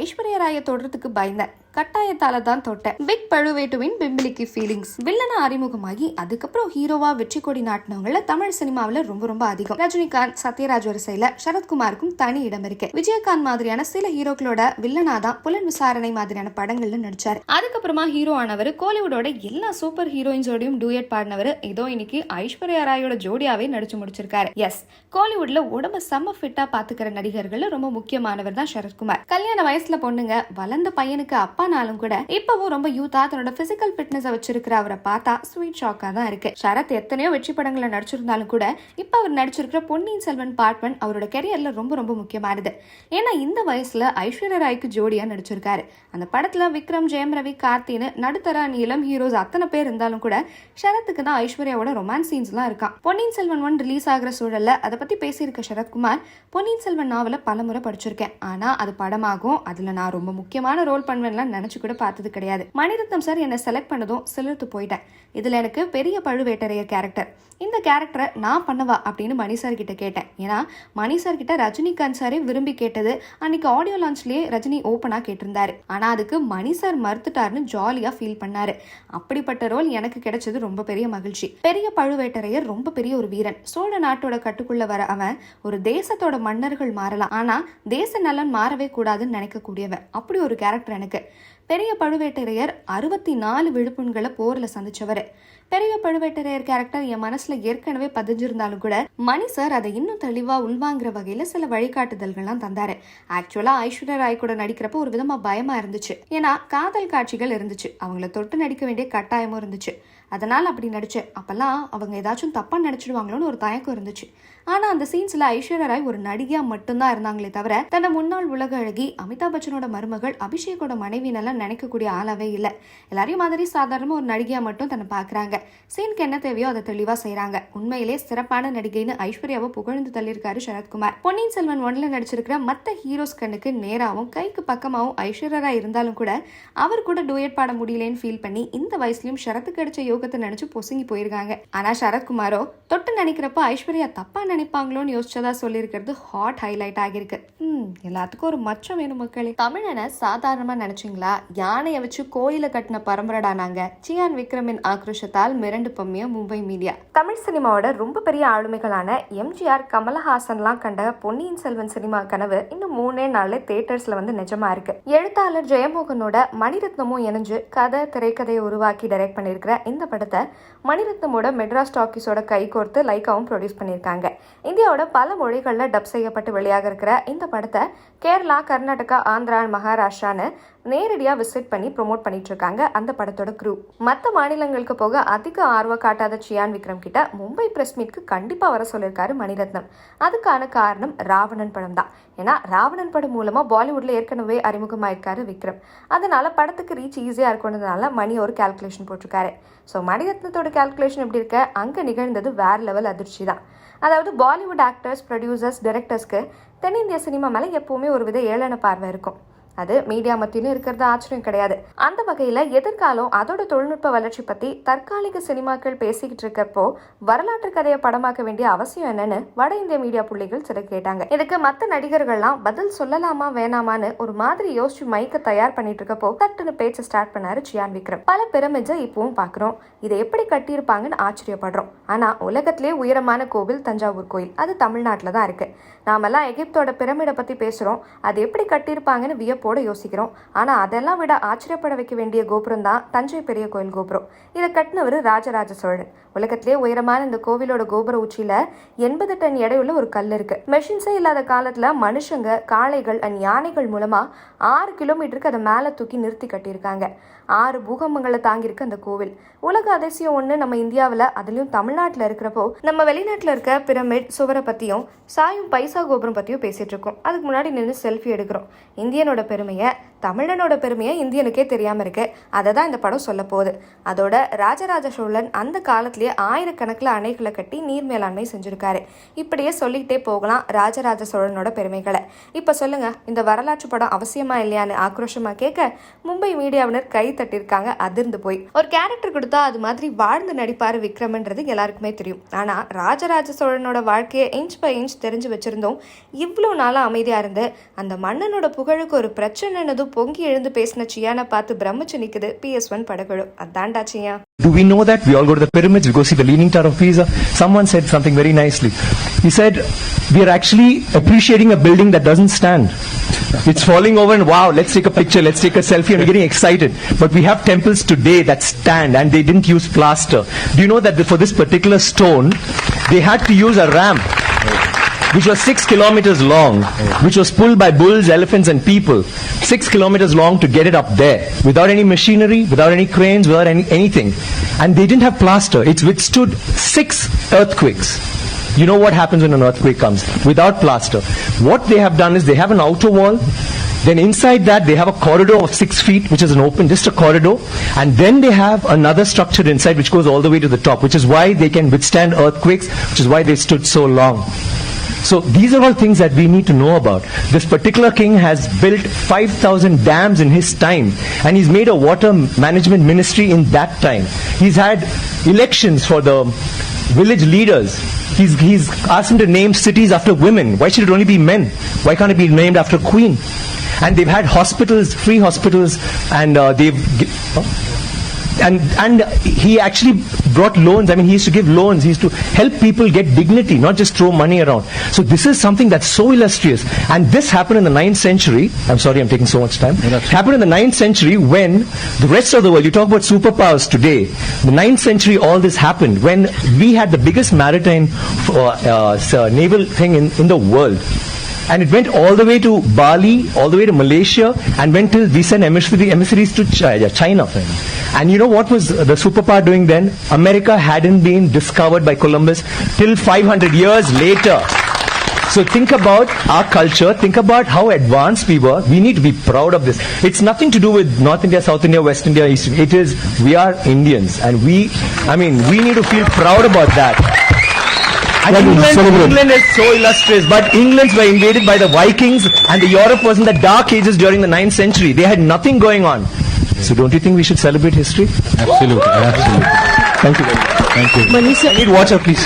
ஐஸ்வர்யா ராயை தொடுறதுக்கு பயந்தேன், கட்டாயத்தால தான் தொட்டேன். Big பழுவேட்டுவின் பிம்பிலிக்கு feelings. வில்லனா அறிமுகமாகி அதுக்கப்புறம் ஹீரோவா வெற்றி கொடி நாட்டினவங்கள தமிழ் சினிமாவில ரொம்ப அதிகம். ரஜினிகாந்த், சத்யராஜ் வரிசையில சரத்குமாருக்கும் தனி இடம் இருக்கு. விஜயகாந்த் மாதிரியான சில ஹீரோக்களோட வில்லனா தான் புலன் விசாரணை மாதிரியான படங்கள்ல நடிச்சாரு. அதுக்கப்புறமா ஹீரோ ஆனவர், கோலிவுட்டோட எல்லா சூப்பர் ஹீரோயின்ஸோடையும் டூயட் பாடினவர். ஏதோ இன்னைக்கு ஐஸ்வர்யா ராயோட ஜோடியாவே நடிச்சு முடிச்சிருக்காரு. எஸ், கோலிவுட்ல உடம்ப செம்ம ஃபிட்டா பாத்துக்கிற நடிகர்கள் ரொம்ப முக்கியமானவர் தான் சரத்குமார். கல்யாண வயசுல பொண்ணுங்க, வளர்ந்த பையனுக்கு அப்பா நாளும் கூட இப்பவும் ரொம்ப யூத்தா தன்னோட பிசிக்கல் ஃபிட்னஸ் வச்சிருக்கிற அவரை பார்த்தா ஸ்வீட் ஷாக்கா தான் இருக்கு. சரத் எத்தனையோ வெற்றி படங்களை நடிச்சிருந்தாலும் கூட இப்ப அவர் நடிச்சிருக்கிற பொன்னியின் செல்வன் பார்ட் 1 அவரோட கெரியர்ல ரொம்ப முக்கியமானது. ஏன்னா இந்த வயசுல ஐஸ்வர்யா ராய்க்கு ஜோடியா நடிச்சிருக்காரு. அந்த படத்துல விக்ரம், ஜெயம் ரவி, கார்த்தின்னு நடுத்தர இளம் ஹீரோஸ் அத்தனை பேர் இருந்தாலும் கூட சரத்துக்கு தான் ஐஸ்வர்யாவோட ரொமான்ஸ் சீன்ஸ் எல்லாம் இருக்கான். பொன்னியின் செல்வன் 1 ரிலீஸ் ஆகிற சூழல்ல அதை பத்தி பேசியிருக்க சரத்குமார், பொன்னியின் செல்வன் நாவல பலமுறை படிச்சிருக்கேன், ஆனா அது படமாகும், அதுல நான் ரொம்ப முக்கியமான ரோல் பண்ணுவேன்லாம் நினைச்சு கூட பார்த்தது கிடையாது. மணிரத்னம் சார் என்னை செலக்ட் பண்ணதும் சிலிர்த்து போயிட்டேன். இதுல எனக்கு பெரிய பழுவேட்டரையர் கேரக்டர், இந்த கேரக்டரை நான் பண்ணவா அப்படின்னு மணி சார் கிட்ட கேட்டேன். ஏன்னா மணி சார் கிட்ட ரஜினிகாந்த் சாரே விரும்பி கேட்டது. அன்னைக்கு ஆடியோ லான்ச்லயே ரஜினி ஓப்பனா கேட்டிருந்தாரு. ஆனா அதுக்கு மணி சார் மறுத்துட்டாருன்னு ஜாலியா ஃபீல் பண்ணாரு. அப்படிப்பட்ட ரோல் எனக்கு கிடைச்சது ரொம்ப பெரிய மகிழ்ச்சி. பெரிய பழுவேட்டரையர் ரொம்ப பெரிய ஒரு வீரன். சோழ நாட்டோட கட்டுக்குள்ள வர அவன் ஒரு தேசத்தோட மன்னர்கள் மாறலாம், ஆனா தேச நலன் மாறவே கூடாதுன்னு நினைக்கக்கூடியவன். அப்படி ஒரு கேரக்டர் எனக்கு. பெரிய பழுவேட்டரையர் 64 விழுப்புண்களை போர்ல சந்திச்சவர். பெரிய பழுவேட்டரையர் கேரக்டர் என் மனசுல ஏற்கனவே பதிஞ்சிருந்தாலும் கூட மணி சார் அதை இன்னும் தெளிவா உள்வாங்கிற வகையில சில வழிகாட்டுதல்கள்லாம் தந்தாரு. ஆக்சுவலா ஐஸ்வர்யா ராய் கூட நடிக்கிறப்ப ஒரு விதமா பயமா இருந்துச்சு. ஏன்னா காதல் காட்சிகள் இருந்துச்சு, அவங்கள தொட்டு நடிக்க வேண்டிய கட்டாயமும் இருந்துச்சு. அதனால அப்படி நடிச்சேன். அப்பெல்லாம் அவங்க ஏதாச்சும் தப்பா நினைச்சிடுவாங்களோன்னு ஒரு தயக்கம் இருந்துச்சு. ஆனா அந்த சீன்ஸ்ல ஐஸ்வர்யா ராய் ஒரு நடிகையா மட்டும்தான் இருந்தாங்களே தவிர தன்னை முன்னாள் உலக அழகி அமிதாப் பச்சனோட மருமகள் அபிஷேகோட மனைவினெல்லாம் நினைக்கக்கூடிய ஆளாவே இல்லை. எல்லாரையும் மாதிரி சாதாரணமா ஒரு நடிகையா மட்டும் தன்னை பாக்குறாங்க. சீனுக்கு என்ன தேவையோ அதை தெளிவா செய்யறாங்க. உண்மையிலே சிறப்பான நடிகைன்னு ஐஸ்வர்யாவை புகழ்ந்து தள்ளியிருக்காரு சரத்குமார். பொன்னியின் செல்வன் 1ல நடிச்சிருக்கிற மத்த ஹீரோஸ் கண்ணுக்கு நேராவும் கைக்கு பக்கமாவும் ஐஸ்வர்யா ராய் இருந்தாலும் கூட அவர் கூட டூயட் பாட முடியலன்னு ஃபீல் பண்ணி இந்த வயசுலயும் சரத்துக்கு அடிச்ச யோகத்தை நினைச்சு பொசுங்கி போயிருக்காங்க. ஆனா சரத்குமாரோ தொட்டு நினைக்கிறப்ப ஐஸ்வர்யா தப்பா நினைப்பாங்களோன்னு யோசிச்சதா சொல்லியிருக்கிறது ஹாட் ஹைலைட் ஆகிருக்கு. எல்லாத்துக்கும் ஒரு மச்சம் வேணும் மக்களே. தமிழனை சாதாரணமா நினைச்சீங்களா? யானையை வச்சு கோயில கட்டின பரம்பரடா நாங்க. சியான் விக்ரமின் ஆக்ரோஷத்தால் மிரண்டு பம்மிய மும்பை மீடியா. தமிழ் சினிமாவோட ரொம்ப பெரிய ஆளுமைகளான எம்ஜிஆர், கமலஹாசன்லாம் கண்ட பொன்னியின் செல்வன் சினிமா கனவு இன்னும் 3 நாள்ல தியேட்டர்ஸ்ல நிஜமா இருக்கு. எழுத்தாளர் ஜெயமோகனோட மணிரத்னமும் இணைஞ்சு கதை திரைக்கதையை உருவாக்கி டைரக்ட் பண்ணிருக்கிற இந்த படத்தை மணிரத்னமோட மெட்ராஸ் டாக்கீஸோட கை கோர்த்து லைக்காவும் ப்ரொடியூஸ் பண்ணியிருக்காங்க. இந்தியாவோட பல மொழிகளில் டப் செய்யப்பட்டு வெளியாக இருக்கிற இந்த படத்தை கேரளா, கர்நாடகா, ஆந்திரா, மகாராஷ்டிரான்னு நேரடியாக விசிட் பண்ணி ப்ரொமோட் பண்ணிட்டு இருக்காங்க அந்த படத்தோட க்ரூ. மற்ற மாநிலங்களுக்கு போக அதிக ஆர்வம் காட்டாத சியான் விக்ரம் கிட்ட மும்பை பிரஸ் மீட்க்கு கண்டிப்பாக வர சொல்லியிருக்காரு மணிரத்னம். அதுக்கான காரணம் ராவணன் படம் தான். ஏன்னா ராவணன் படம் மூலமா பாலிவுட்ல ஏற்கனவே அறிமுகமாயிருக்காரு விக்ரம். அதனால படத்துக்கு ரீச் ஈஸியா இருக்கணும்னால மணி ஒரு கால்குலேஷன் போட்டிருக்காரு. ஸோ மணிரத்னத்தோட கால்குலேஷன் எப்படி இருக்க, அங்கே நிகழ்ந்தது வேற லெவல் அதிர்ச்சி தான். அதாவது பாலிவுட் ஆக்டர்ஸ், ப்ரொடியூசர்ஸ், டைரக்டர்ஸ்க்கு தென்னிந்திய சினிமா மேலே எப்பவுமே ஒரு வித ஏளன பார்வை இருக்கும். அது மீடியா மத்தியிலும் இருக்கிறது ஆச்சரியம் கிடையாது. அந்த வகையில எதிர்காலம் அதோட தொழில்நுட்ப வளர்ச்சி பத்தி தற்காலிக சினிமாக்கள் பேசிக்கிட்டு இருக்கப்போ வரலாற்று கதையை படமாக்க வேண்டிய அவசியம் என்னன்னு வட இந்திய மீடியா புள்ளிகள் சிலர் கேட்டாங்க. இதுக்கு மத்த நடிகர்கள்லாம் பதில் சொல்லலாமா வேணாமான்னு ஒரு மாதிரி யோசிச்சு மைக்க தயார் பண்ணிட்டு இருக்கப்போ தட்டுன்னு பேச்ச ஸ்டார்ட் பண்ணாரு சியான் விக்ரம். பல பிரமிட்ஸை இப்பவும் பாக்குறோம், இதை எப்படி கட்டியிருப்பாங்கன்னு ஆச்சரியப்படுறோம். ஆனா உலகத்திலே உயரமான கோவில் தஞ்சாவூர் கோயில், அது தமிழ்நாட்டில தான் இருக்கு. நாமெல்லாம் எகிப்தோட பிரமிடை பத்தி பேசுறோம், அது எப்படி கட்டியிருப்பாங்கன்னு வியப்போட யோசிக்கிறோம். ஆனா அதெல்லாம் விட ஆச்சரியப்பட வைக்க வேண்டிய கோபுரம் தான் தஞ்சை பெரிய கோயில் கோபுரம். இதை கட்டினவர் ராஜராஜ சோழன். உலகத்திலே உயரமான இந்த கோவிலோட கோபுர உச்சியில 80 டன் எடையுள்ள ஒரு கல் இருக்கு. மெஷின்ஸே இல்லாத காலத்துல மனுஷங்க, காளைகள் அண்ட் யானைகள் மூலமா 6 கிலோமீட்டருக்கு அதை மேல தூக்கி நிறுத்தி கட்டியிருக்காங்க. 6 பூகம்பங்களை தாங்கியிருக்கு அந்த கோவில். உலக அதிசயம் ஒண்ணு நம்ம இந்தியாவில், அதுலயும் தமிழ்நாட்டில் இருக்கிறப்போ நம்ம வெளிநாட்டில் இருக்க பிரமிட், சுவரை பத்தியும் சாயும் பைசா கோபுரம் பத்தியும் பேசிட்டு இருக்கோம். அதுக்கு முன்னாடி நின்று செல்ஃபி எடுக்கிறோம். இந்தியனோட பெருமையை, தமிழனோட பெருமையை இந்தியனுக்கே தெரியாம இருக்கு. அதை தான் இந்த படம் சொல்ல போகுது. அதோட ராஜராஜ சோழன் அந்த காலத்திலேயே ஆயிரக்கணக்கில் அணைகளை கட்டி நீர் மேலாண்மை செஞ்சிருக்காரு. இப்படியே சொல்லிக்கிட்டே போகலாம் ராஜராஜ சோழனோட பெருமைகளை. இப்ப சொல்லுங்க, இந்த வரலாற்று படம் அவசியமா இல்லையான்னு ஆக்ரோஷமா கேட்க மும்பை மீடியாவினர் கை தட்டிருக்காங்க அதிர்ந்து போய். ஒரு கேரக்டர் கொடுத்தா அது மாதிரி வாழ்ந்து நடிப்பாரு விக்ரம்ன்றது எல்லாருக்குமே தெரியும். ஆனா ராஜராஜ சோழனோட வாழ்க்கையை இன்ச் பை இன்ச் தெரிஞ்சு வச்சிருந்தோம். இவ்வளவு நாளா அமைதியா இருந்து அந்த மன்னனோட புகழுக்கு ஒரு பிரச்சனைனதும் பொங்கி எழுந்து பேசின சியானை பார்த்து பிரமிச்சு நிக்குது PS1 படகுழு. அதான்டா சியா. Do we know that? We all go to the pyramids, we go see the Leaning Tower of Pisa. Someone said something very nicely. He said, we are actually appreciating a building that doesn't stand. It's falling over and wow, let's take a picture, let's take a selfie, and we're getting excited. But we have temples today that stand and they didn't use plaster. Do you know that for this particular stone, they had to use a ramp, which was 6 kilometers long, which was pulled by bulls, elephants and people. 6 kilometers long to get it up there, without any machinery, without any cranes, without anything. And they didn't have plaster. It's withstood 6 earthquakes. You know what happens when an earthquake comes? Without plaster. What they have done is they have an outer wall. Then inside that they have a corridor of 6 feet, which is an open, just a corridor. And then they have another structure inside which goes all the way to the top, which is why they can withstand earthquakes, which is why they stood so long. So these are all things that we need to know about. This particular king has built 5,000 dams in his time, and he's made a water management ministry in that time. He's had elections for the village leaders. He's asked them to name cities after women. Why should it only be men? Why can't it be named after queen? And they've had hospitals, free hospitals, and and he actually brought loans. I mean, he used to give loans. He used to help people get dignity, not just throw money around. So this is something that's so illustrious. And this happened in the 9th century. I'm sorry, I'm taking so much time. It happened in the 9th century when the rest of the world, you talk about superpowers today, the 9th century all this happened when we had the biggest maritime naval thing in the world. And it went all the way to Bali, all the way to Malaysia, and went till we sent emissaries to China. And you know what was the superpower doing then? America hadn't been discovered by Columbus till 500 years later. So think about our culture, think about how advanced we were. We need to be proud of this. It's nothing to do with North India, South India, West India, East India. It is, we are Indians, and we need to feel proud about that. And England is so illustrious, but England were invaded by the Vikings, and the Europe was in the dark ages during the 9th century. They had nothing going on. So don't you think we should celebrate history? Absolutely, absolutely. Thank you very much. Thank you. Manisha, I need water, please.